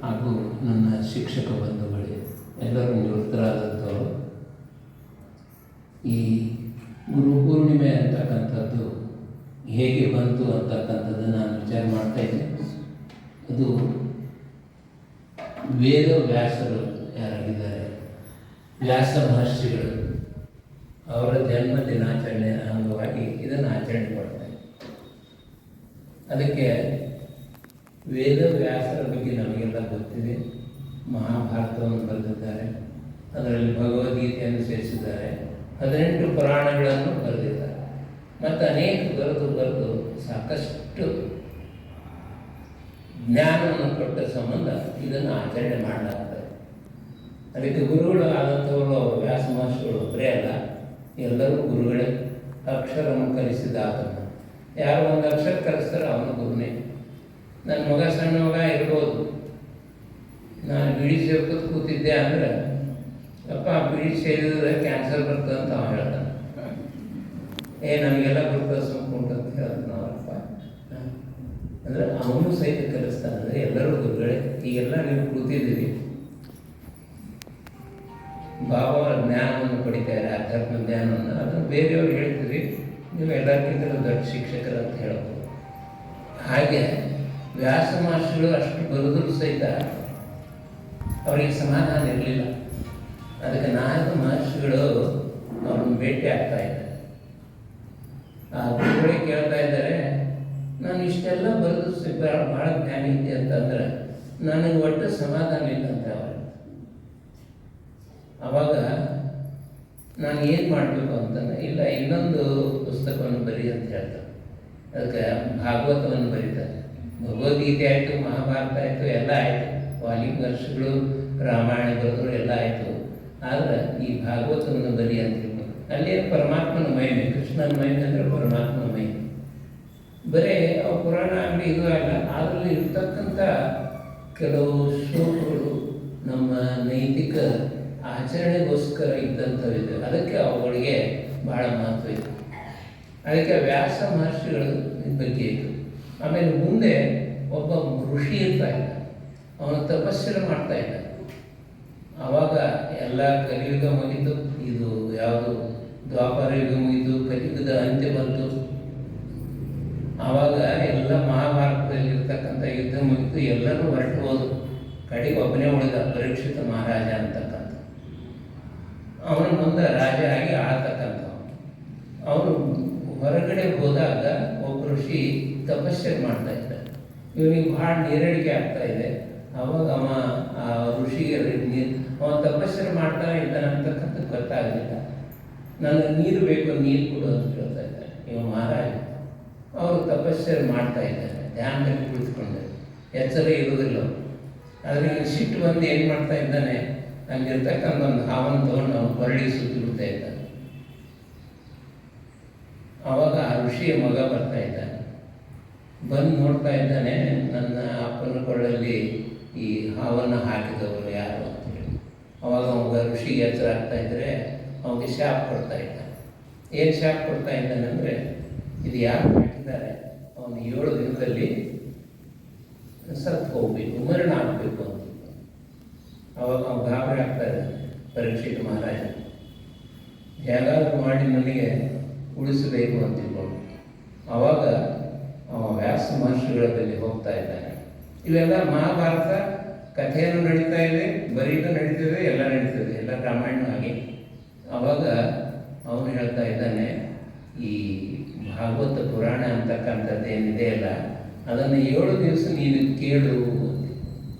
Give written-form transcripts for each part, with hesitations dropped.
ಹಾಗೂ ನನ್ನ ಶಿಕ್ಷಕ ಬಂಧುಗಳೇ, ಎಲ್ಲರೂ ನಿವೃತ್ತರಾದಂಥವರು. ಈ ಗುರುಪೂರ್ಣಿಮೆ ಅಂತಕ್ಕಂಥದ್ದು ಹೇಗೆ ಬಂತು ಅಂತಕ್ಕಂಥದ್ದು ನಾನು ವಿಚಾರ ಮಾಡ್ತಾಯಿದ್ದೆ. ಅದು ವೇದ ವ್ಯಾಸರು ಯಾರಾಗಿದ್ದಾರೆ, ವ್ಯಾಸ ಮಹರ್ಷಿಗಳು, ಅವರ ಜನ್ಮ ದಿನಾಚರಣೆ ಅಂಗವಾಗಿ ಇದನ್ನು ಆಚರಣೆ ಮಾಡ್ತಾರೆ. ಅದಕ್ಕೆ ವೇದ ವ್ಯಾಸರ ಬಗ್ಗೆ ನಮಗೆಲ್ಲ ಗೊತ್ತಿದೆ. ಮಹಾಭಾರತವನ್ನು ಬರೆದಿದ್ದಾರೆ, ಅದರಲ್ಲಿ ಭಗವದ್ಗೀತೆಯನ್ನು ಸೇರಿಸಿದ್ದಾರೆ, 18 ಪುರಾಣಗಳನ್ನು ಬರೆದಿದ್ದಾರೆ, ಮತ್ತು ಅನೇಕ ಬರೆದು ಸಾಕಷ್ಟು ಜ್ಞಾನವನ್ನು ಕೊಟ್ಟ ಸಂಬಂಧ ಇದನ್ನು ಆಚರಣೆ ಮಾಡಲಾಗ್ತದೆ. ಅದಕ್ಕೆ ಗುರುಗಳು ಆದಂಥವರು ವ್ಯಾಸ ಮಹರ್ಷಿಗಳು ಒಬ್ಬರೇ ಅಲ್ಲ, ಎಲ್ಲರೂ ಗುರುಗಳೇ. ಅಕ್ಷರವನ್ನು ಕಲಿಸಿದ ಆತನ, ಯಾರು ಒಂದು ಅಕ್ಷರ ಕಲಿಸ್ತಾರೋ ಅವನ ಗುರುನೇ. ನನ್ನ ಮಗ ಸಣ್ಣ ಮಗ ಇರ್ಬೋದು, ನಾನು ಬಿಡಿ ಸೇರ್ಕೋದು ಕೂತಿದ್ದೆ ಅಂದರೆ, ಅಪ್ಪ ಬಿಡಿ ಸೇರಿದ್ರೆ ಕ್ಯಾನ್ಸರ್ ಬರ್ತದೆ ಅಂತ ಅವ ಹೇಳ್ತಾನೆ. ನಮಗೆಲ್ಲ ಗ್ಲೂಕೋಸ್ ಉಂಟು ಅಂತ ಹೇಳ್ತಾನೆ ನಾವಪ್ಪ. ಅಂದರೆ ಅವನು ಸಹಿತ ಕಲಿಸ್ತಾನೆ. ಅಂದರೆ ಎಲ್ಲರೂ ಗುರುಗಳೇ. ಈಗೆಲ್ಲ ನೀವು ಕೂತಿದ್ದೀರಿ, ಬಾಬಾವರ ಜ್ಞಾನವನ್ನು ಪಡಿತಾರೆ, ಅಧ್ಯಾತ್ಮ ಜ್ಞಾನವನ್ನು. ಅದನ್ನು ಬೇರೆಯವ್ರು ಹೇಳ್ತೀರಿ, ನೀವು ಎಲ್ಲರಿಗಿಂತಲೂ ದೊಡ್ಡ ಶಿಕ್ಷಕರು ಅಂತ ಹೇಳ್ಬೋದು. ಹಾಗೆ ವ್ಯಾಸ ಮಹರ್ಷಿಗಳು ಅಷ್ಟು ಬರೆದರೂ ಸಹಿತ ಅವರಿಗೆ ಸಮಾಧಾನ ಇರಲಿಲ್ಲ. ಅದಕ್ಕೆ ನಾಯಕ ಮಹರ್ಷಿಗಳು ಅವ್ರನ್ನ ಭೇಟಿ ಆಗ್ತಾ ಇದ್ದಾರೆ. ಆ ಗುರುಗಳೇ ಕೇಳ್ತಾ ಇದ್ದಾರೆ, ನಾನು ಇಷ್ಟೆಲ್ಲ ಬರೆದು ಭಾಳ ಜ್ಞಾನ ಇದೆ ಅಂತಂದ್ರೆ ನನಗೆ ಒಟ್ಟು ಸಮಾಧಾನ ಇಲ್ಲ ಅಂತ ಅವರು. ಆವಾಗ ನಾನು ಏನು ಮಾಡಬೇಕು ಅಂತಂದ್ರೆ, ಇಲ್ಲ ಇನ್ನೊಂದು ಪುಸ್ತಕವನ್ನು ಬರೀ ಅಂತ ಹೇಳ್ತಾರೆ. ಅದಕ್ಕೆ ಭಾಗವತವನ್ನು ಬರೀತಾರೆ. ಭಗವದ್ಗೀತೆ ಆಯಿತು, ಮಹಾಭಾರತ ಆಯಿತು, ಎಲ್ಲ ಆಯಿತು, ವಾಲ್ಮೀಕಿ ವರ್ಷಗಳು ರಾಮಾಯಣ ಬರೆದ್ರು ಎಲ್ಲ ಆಯಿತು. ಆದರೆ ಈ ಭಾಗವತವನ್ನು ಬರಿ ಅಂತ ಹೇಳ್ಬೋದು. ಅಲ್ಲಿ ಪರಮಾತ್ಮನ ಮಹಿಮೆ, ಕೃಷ್ಣನ ಮಹಿಮೆ ಅಂದರೆ ಪರಮಾತ್ಮನ ಮಹಿಮೆ. ಬರೀ ಅವು ಪುರಾಣ ಆಗಲಿ ಇದು ಆಗಲ್ಲ, ಅದರಲ್ಲಿ ಇರ್ತಕ್ಕಂಥ ಕೆಲವು ಶ್ಲೋಕಗಳು ನಮ್ಮ ನೈತಿಕ ಆಚರಣೆಗೋಸ್ಕರ ಇದ್ದಂಥವಿದೆ. ಅದಕ್ಕೆ ಅವುಗಳಿಗೆ ಭಾಳ ಮಹತ್ವ ಇದೆ. ಅದಕ್ಕೆ ವ್ಯಾಸ ಮಹರ್ಷಿಗಳ ಬಗ್ಗೆ ಇತ್ತು. ಆಮೇಲೆ ಮುಂದೆ ಒಬ್ಬ ಋಷಿ ಇರ್ತಾ ಇದ್ದ, ಅವನು ತಪಸ್ಸನ್ನು ಮಾಡ್ತಾ ಇದ್ದ. ಆವಾಗ ಎಲ್ಲ ಕಲಿಯುಗ ಮುಗಿತು, ಇದು ಯಾವುದು ದ್ವಾಪರ ಯುಗ ಮುಗಿತು, ಕಲಿಯುಗದ ಅಂತ್ಯ ಬಂತು. ಆವಾಗ ಎಲ್ಲ ಮಹಾಭಾರತದಲ್ಲಿರ್ತಕ್ಕಂಥ ಯುದ್ಧ ಮುಗಿತು, ಎಲ್ಲರೂ ಹೊರಟು ಹೋದು. ಕಡೆಗೆ ಒಬ್ಬನೇ ಉಳಿದ, ಪರೀಕ್ಷಿತ ಮಹಾರಾಜ ಅಂತಕ್ಕಂಥ. ಅವನ ಮುಂದೆ ರಾಜ ಆಗಿ ಆಳ್ತಕ್ಕಂಥ. ಅವನು ಹೊರಗಡೆ ಹೋದಾಗ ಒಬ್ಬ ಋಷಿ ತಪಸ್ಸೆ ಮಾಡ್ತಾ ಇದ್ದ. ಇವನಿಗೆ ಭಾಳ ನೀರಡಿಕೆ ಆಗ್ತಾ ಇದೆ. ಅವಾಗ ಆ ಋಷಿಗೆ ಅವನು ತಪಸ್ಸೆ ಮಾಡ್ತಾ ಇದ್ದಾನೆ ಅಂತಕ್ಕಂಥ ಗೊತ್ತಾಗಲಿಲ್ಲ. ನನಗೆ ನೀರು ಬೇಕು, ನೀರು ಕೊಡು ಅಂತ ಕೇಳ್ತಾ ಇದ್ದಾನೆ ಇವ ಮಹಾರಾಜ. ಅವರು ತಪಸ್ಸೆ ಮಾಡ್ತಾ ಇದ್ದಾರೆ, ಧ್ಯಾನದಲ್ಲಿ ಕುಳಿತುಕೊಂಡು, ಎಚ್ಚರ ಇರುವುದಿಲ್ಲ. ಆದರೆ ಸಿಟ್ಟು ಬಂದು ಏನು ಮಾಡ್ತಾ ಇದ್ದಾನೆ, ಹಂಗಿರ್ತಕ್ಕಂಥ ಒಂದು ಹಾವನ್ನು ತಗೊಂಡು ಅವನು ಹೊರಳಿ ಸುತ್ತಿ ಬಿಡ್ತಾ ಇದ್ದಾನೆ. ಆವಾಗ ಆ ಋಷಿಯ ಮಗ ಬರ್ತಾ ಇದ್ದಾನೆ, ಬಂದು ನೋಡ್ತಾ ಇದ್ದಾನೆ, ನನ್ನ ಅಪ್ಪನ ಕೊಳ್ಳಲ್ಲಿ ಈ ಹಾವನ್ನು ಹಾಕಿದವರು ಯಾರು ಅಂತೇಳಿ. ಅವಾಗ ಅವಾಗ ಋಷಿಗೆ ಎಚ್ಚರ ಆಗ್ತಾ ಇದ್ದರೆ ಅವನಿಗೆ ಶಾಪ್ ಕೊಡ್ತಾ ಇದ್ದಾನೆ. ಏನು ಶಾಪ್ ಕೊಡ್ತಾ ಇದ್ದಾನೆ ಅಂದರೆ, ಇದು ಯಾರು ಹಾಕಿದ್ದಾರೆ ಅವನು 7 ದಿನದಲ್ಲಿ ಸತ್ತು ಹೋಗ್ಬೇಕು, ಮರಣ ಆಗಬೇಕು ಅಂತ. ಅವಾಗ ಅವ್ನು ಗಾಬರಿ ಆಗ್ತಾ ಇದ್ದಾನೆ ಪರೀಕ್ಷಿತ ಮಹಾರಾಜ. ಹೇಗಾದರೂ ಮಾಡಿ ನನಗೆ ಉಳಿಸಬೇಕು ಅಂತ ತಿಳ್ಕೊಂಡು ಆವಾಗ ಅವ ವ್ಯಾಸ ಮಹರ್ಷಿಗಳ ಬಳಿ ಹೋಗ್ತಾ ಇದ್ದಾನೆ. ಇವೆಲ್ಲ ಮಹಾಭಾರತ ಕಥೆಯನ್ನು ನಡೀತಾ ಇದೆ, ಬರೀದು ನಡೀತದೆ, ಎಲ್ಲ ನಡೀತದೆ, ಎಲ್ಲ ರಾಮಾಯಣ ಆಗಿ. ಆವಾಗ ಅವನು ಹೇಳ್ತಾ ಇದ್ದಾನೆ, ಈ ಭಾಗವತ ಪುರಾಣ ಅಂತಕ್ಕಂಥದ್ದು ಏನಿದೆ ಅಲ್ಲ, ಅದನ್ನು 7 ದಿವಸ ನೀನು ಕೇಳು.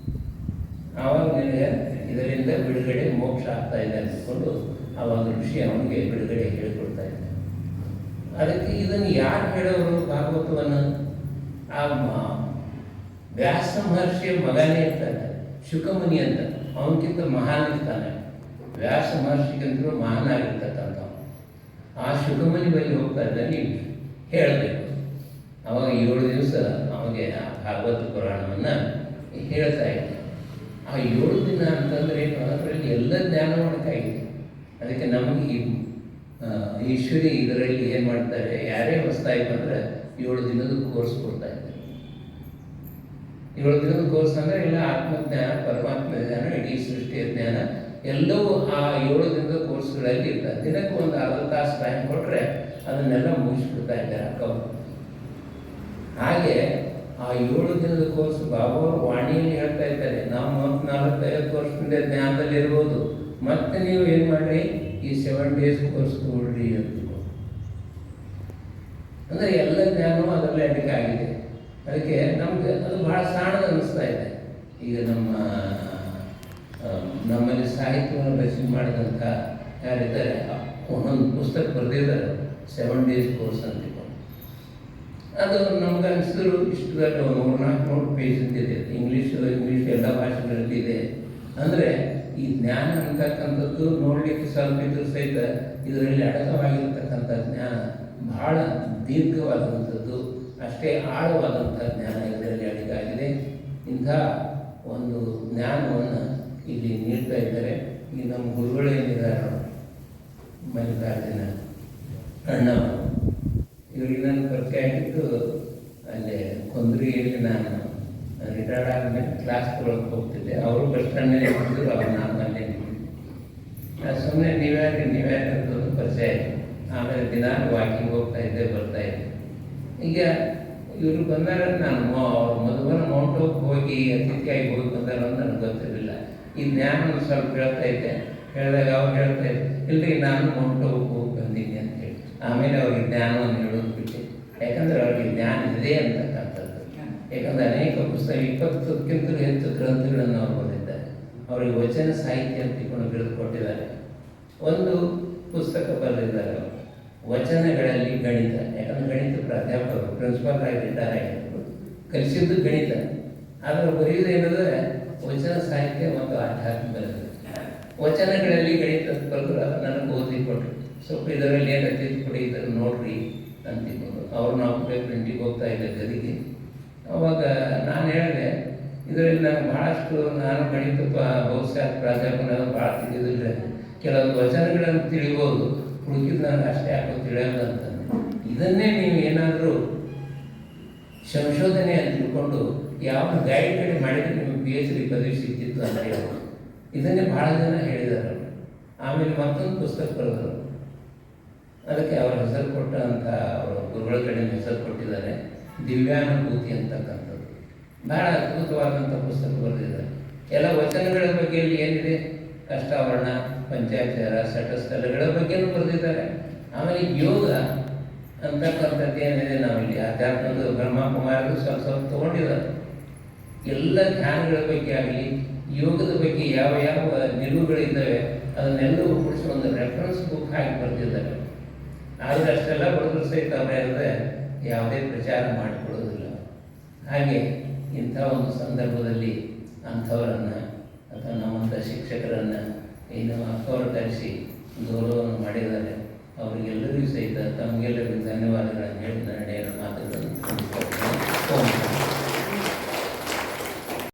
ಆವಾಗ ನಿನಗೆ ಇದರಿಂದ ಬಿಡುಗಡೆ ಮೋಕ್ಷ ಆಗ್ತಾ ಇದೆ ಅಂದ್ಕೊಂಡು ಆವಾಗ ಋಷಿ ಅವನಿಗೆ ಬಿಡುಗಡೆ ಹೇಳಿಕೊಡ್ತಾ ಇದ್ದಾನೆ. ಅದಕ್ಕೆ ಇದನ್ನು ಯಾರು ಹೇಳೋರು ಭಾಗವತವನ್ನು? ಆ ವ್ಯಾಸ ಮಹರ್ಷಿಯ ಮಗನೇ ಇರ್ತಾನೆ, ಶುಕಮುನಿ ಅಂತ. ಅವನಕ್ಕಿಂತ ಮಹಾನ್ ಇರ್ತಾನೆ, ವ್ಯಾಸ ಮಹರ್ಷಿಗಿಂತಲೂ ಮಹಾನ್ ಆಗಿರ್ತಕ್ಕಂಥ. ಆ ಶುಕಮುನಿ ಬಳಿ ಹೋಗ್ತಾ ಇದ್ದ, ನೀವು ಹೇಳಬೇಕು. ಅವಾಗ 7 ದಿವಸ ಅವನಿಗೆ ಆ ಭಾಗವತ ಪುರಾಣವನ್ನು ಹೇಳ್ತಾ ಇದ್ದ. ಆ 7 ದಿನ ಅಂತಂದರೆ ಏನು, ಅದರಲ್ಲಿ ಎಲ್ಲ ಜ್ಞಾನ ಮಾಡೋಕ್ಕಾಗಿದೆ. ಅದಕ್ಕೆ ನಮಗೆ ಈಶ್ವರಿ ಇದರಲ್ಲಿ ಏನು ಮಾಡ್ತಾರೆ, ಯಾರೇ ಹೊಸದಾಗಿ ಬಂದರೆ 7 ದಿನದ ಕೋರ್ಸ್ ಕೊಡ್ತಾ ಇದ್ದಾರೆ. 7 ದಿನದ ಕೋರ್ಸ್ ಅಂದರೆ ಎಲ್ಲ ಆತ್ಮಜ್ಞಾನ, ಪರಮಾತ್ಮ ಜ್ಞಾನ, ಇಡೀ ಸೃಷ್ಟಿಯ ಜ್ಞಾನ ಎಲ್ಲವೂ ಆ 7 ದಿನದ ಕೋರ್ಸ್ಗಳಲ್ಲಿ ಇರ್ತದೆ. ದಿನಕ್ಕೆ ಒಂದು ಅರ್ಧ ತಾಸು ಟೈಮ್ ಕೊಟ್ಟರೆ ಅದನ್ನೆಲ್ಲ ಮುಗಿಸ್ಬಿಡ್ತಾ ಇದ್ದಾರೆ ಅಕ್ಕವರು. ಹಾಗೆ ಆ 7 ದಿನದ ಕೋರ್ಸ್ ಬಾಬಾವರು ವಾಣಿಯಲ್ಲಿ ಹೇಳ್ತಾ ಇದ್ದಾರೆ, ನಾವು 34-50 ವರ್ಷದಿಂದ ಜ್ಞಾನದಲ್ಲಿ ಇರ್ಬೋದು, ಮತ್ತೆ ನೀವು ಏನು ಮಾಡಿರಿ, ಈ 7 ಡೇಸ್ ಕೋರ್ಸ್ ತಗೊಳ್ರಿ ಅಂತ. ಅಂದರೆ ಎಲ್ಲ ಜ್ಞಾನವೂ ಅದರಲ್ಲೇ ಅಡಿಕೆ ಆಗಿದೆ. ಅದಕ್ಕೆ ನಮಗೆ ಅದು ಭಾಳ ಸಣ್ಣದು ಅನ್ನಿಸ್ತಾ ಇದೆ. ಈಗ ನಮ್ಮಲ್ಲಿ ಸಾಹಿತ್ಯವನ್ನು ರಚನೆ ಮಾಡಿದಂಥ ಯಾರಿದ್ದಾರೆ, ಒಂದೊಂದು ಪುಸ್ತಕ ಬರೆದಿದ್ದಾರೆ 7 ಡೇಸ್ ಕೋರ್ಸ್ ಅಂತ. ಅದು ನಮ್ಗೆ ಅನಿಸಿದ್ರು ಇಷ್ಟದಲ್ಲಿ 300-400 ಪೇಜ್ ಇದೆ. ಇಂಗ್ಲೀಷ್ ಎಲ್ಲ ಭಾಷೆಗಳಲ್ಲಿ ಇದೆ. ಅಂದರೆ ಈ ಜ್ಞಾನ ಅಂತಕ್ಕಂಥದ್ದು ನೋಡಲಿಕ್ಕೆ ಸ್ವಲ್ಪ ಇದ್ರೂ ಸಹಿತ ಇದರಲ್ಲಿ ಅಡಕವಾಗಿರ್ತಕ್ಕಂಥ ಜ್ಞಾನ ಬಹಳ ದೀರ್ಘವಾದಂಥದ್ದು, ಅಷ್ಟೇ ಆಳವಾದಂಥ ಜ್ಞಾನ ಇದರಲ್ಲಿ ಅಡಕಾಗಿದೆ. ಇಂಥ ಒಂದು ಜ್ಞಾನವನ್ನು ಇಲ್ಲಿ ನೀಡ್ತಾ ಇದ್ದಾರೆ. ಈ ನಮ್ಮ ಗುರುಗಳೇನಿದ್ದಾರೆ, ಮಲ್ಲಿಕಾರ್ಜುನ ಅಣ್ಣವರು, ಇವರಿಗೆ ನಾನು ಪರಿಚಯ ಆಗಿದ್ದು ಅಲ್ಲೇ ಕೊಂದ್ರಿಯಲ್ಲಿ ನಾನು ರಿಟೈರ್ಡ್ ಆದಮೇಲೆ ಕ್ಲಾಸ್ ತೊಗೊಳಕ್ಕೆ ಹೋಗ್ತಿದ್ದೆ. ಅವರು ಬಸ್ ಸ್ಟ್ಯಾಂಡ್ನಲ್ಲಿ ಇಟ್ಟಿದ್ರು, ಅವ್ರು ನಾನು ಅಲ್ಲೇ ಸುಮ್ಮನೆ ನೀವ್ಯಾರು ಅಂತಂದು ಪರಿಚಯ ಆಯಿತು. ಆಮೇಲೆ ದಿನ ವಾಕಿಂಗ್ ಹೋಗ್ತಾ ಇದ್ದೆ, ಬರ್ತಾ ಇದ್ದೆ. ಈಗ ಇವರು ಬಂದಾರ, ನಾನು ಅವ್ರು ಮಧುಬನ ಮೌಂಟ್ ಹೋಗಿ ಅತಿಥಿಯಾಗಿ ಹೋಗಿ ಬಂದಾರ ಅಂತ ನನಗೆ ಗೊತ್ತಿರಲಿಲ್ಲ. ಈ ಜ್ಞಾನ ಸ್ವಲ್ಪ ಹೇಳ್ತಾ ಇದ್ದೆ. ಹೇಳಿದಾಗ ಅವ್ರು ಹೇಳ್ತಾ ಇದ್ದೆ, ಇಲ್ಲರಿ ನಾನು ಮೌಂಟ್ ಹೋಗಿ ಬಂದೀನಿ ಅಂತ ಹೇಳಿ. ಆಮೇಲೆ ಅವ್ರಿಗೆ ಜ್ಞಾನವನ್ನು ಹೇಳೋದು ಬಿಟ್ಟೆ. ಯಾಕಂದರೆ ಅವ್ರಿಗೆ ಜ್ಞಾನ ಇದೆ ಅಂತಕ್ಕಂಥದ್ದು. ಯಾಕಂದರೆ ಅನೇಕ ಪುಸ್ತಕ 20ಕ್ಕಿಂತಲೂ ಹೆಚ್ಚು ಗ್ರಂಥಗಳನ್ನು ಅವ್ರು ಬರೆದಿದ್ದಾರೆ. ಅವರಿಗೆ ವಚನ ಸಾಹಿತ್ಯ ಅಂತ ತಿಳ್ಕೊಂಡು ಬಿರುದು ಕೊಟ್ಟಿದ್ದಾರೆ. ಒಂದು ಪುಸ್ತಕ ಬರೆದಿದ್ದಾರೆ ಅವರು, ವಚನಗಳಲ್ಲಿ ಗಣಿತ. ಯಾಕಂದರೆ ಗಣಿತ ಪ್ರಾಧ್ಯಾಪಕರು, ಪ್ರಿನ್ಸಿಪಾಲ್ ಆಗಿ ರಿಟೈರ್ ಆಗಿದ್ರು, ಕಲಿಸಿದ್ದು ಗಣಿತ. ಆದರೆ ಬರೆಯುವುದೇನಂದರೆ ವಚನ ಸಾಹಿತ್ಯ ಮತ್ತು ಆಧ್ಯಾತ್ಮ ಬರೆದಿದೆ. ವಚನಗಳಲ್ಲಿ ಗಣಿತ ಬರೆದ್ರು, ಅದು ನನಗೆ ಓದಿ ಕೊಟ್ಟರು. ಸ್ವಲ್ಪ ಇದರಲ್ಲಿ ಏನು ಕೊಡಿ, ಇದನ್ನು ನೋಡ್ರಿ ಅಂತಿಕೊಂಡು ಅವ್ರು ನಾವು ಪ್ರಿಂಟಿಗೆ ಹೋಗ್ತಾ ಇದ್ದೆ ಗದಿಗೆ. ಅವಾಗ ನಾನು ಹೇಳಿದೆ, ಇದರಲ್ಲಿ ನನಗೆ ಭಾಳಷ್ಟು ನಾನು ಗಣಿತ ಬಹುಶಃ ಪ್ರಾಧ್ಯಾಪಕನ ಭಾಳ ತಿಳಿಯೋದಿಲ್ಲ, ಕೆಲವೊಂದು ವಚನಗಳನ್ನು ತಿಳಿಬೋದು, ಹುಡುಕಿದ್ದು ನನಗೆ ಅಷ್ಟೇ ಯಾಕೋ ತಿಳಿಯೋದು ಅಂತಂದೆ. ಇದನ್ನೇ ನೀವು ಏನಾದರೂ ಸಂಶೋಧನೆ ಅಂತ ತಿಳ್ಕೊಂಡು ಯಾವ ಗೈಡ್ ಕಡೆ ಮಾಡಿದರೆ ನಿಮಗೆ PhD ಪದವಿ ಸಿಗ್ತಿತ್ತು ಅಂತ ಹೇಳೋದು. ಇದನ್ನೇ ಭಾಳ ಜನ ಹೇಳಿದ್ದಾರೆ. ಆಮೇಲೆ ಮತ್ತೊಂದು ಪುಸ್ತಕ ಬರೆದರು, ಅದಕ್ಕೆ ಅವರ ಹೆಸರು ಕೊಟ್ಟಂಥ ಅವರ ಗುರುಗಳ ಕಡೆ ಹೆಸರು ಕೊಟ್ಟಿದ್ದಾರೆ, ದಿವ್ಯಾನುಭೂತಿ ಅಂತಕ್ಕಂಥದ್ದು. ಭಾಳ ಅದ್ಭುತವಾದಂಥ ಪುಸ್ತಕ ಬರೆದಿದ್ದಾರೆ. ಎಲ್ಲ ವಚನಗಳ ಬಗ್ಗೆಯಲ್ಲಿ ಏನಿದೆ, ಕಷ್ಟಾವರಣ, ಪಂಚಾಚಾರ, ಸಟಸ್ಥಲಗಳ ಬಗ್ಗೆನೂ ಬರೆದಿದ್ದಾರೆ. ಆಮೇಲೆ ಯೋಗ ಅಂತಕ್ಕಂಥದ್ದು ಏನಿದೆ, ನಾವಿಲ್ಲಿ ಆಧ್ಯಾತ್ಮದ ಬ್ರಹ್ಮಕುಮಾರರು ಸ್ವಲ್ಪ ಸ್ವಲ್ಪ ತೊಗೊಂಡಿದ್ದಾರೆ. ಎಲ್ಲ ಧ್ಯಾನಗಳ ಬಗ್ಗೆ ಆಗಲಿ, ಯೋಗದ ಬಗ್ಗೆ ಯಾವ ಯಾವ ನಿಲುವುಗಳಿದ್ದಾವೆ ಅದನ್ನೆಲ್ಲವೂ ಕೂಡಿಸಿ ಒಂದು ರೆಫರೆನ್ಸ್ ಬುಕ್ ಹಾಕಿ ಬರೆದಿದ್ದಾರೆ. ಆದರೆ ಅಷ್ಟೆಲ್ಲ ಬರೆದ್ರು ಸಹಿತ ಅವರೇ ಯಾವುದೇ ಪ್ರಚಾರ ಮಾಡಿಕೊಡೋದಿಲ್ಲ. ಹಾಗೆ ಇಂಥ ಒಂದು ಸಂದರ್ಭದಲ್ಲಿ ಅಂಥವರನ್ನು ಅಥವಾ ನಮ್ಮಂಥ ಶಿಕ್ಷಕರನ್ನು ಇನ್ನು ಅಕ್ಕವರು ಕರೆಸಿ ಗೌರವವನ್ನು ಮಾಡಿದ್ದಾರೆ. ಅವರಿಗೆಲ್ಲರಿಗೂ ಸಹಿತ ತಮಗೆಲ್ಲರಿಗೂ ಧನ್ಯವಾದಗಳನ್ನು ಹೇಳಿ ನನ್ನ ಮಾತುಗಳನ್ನು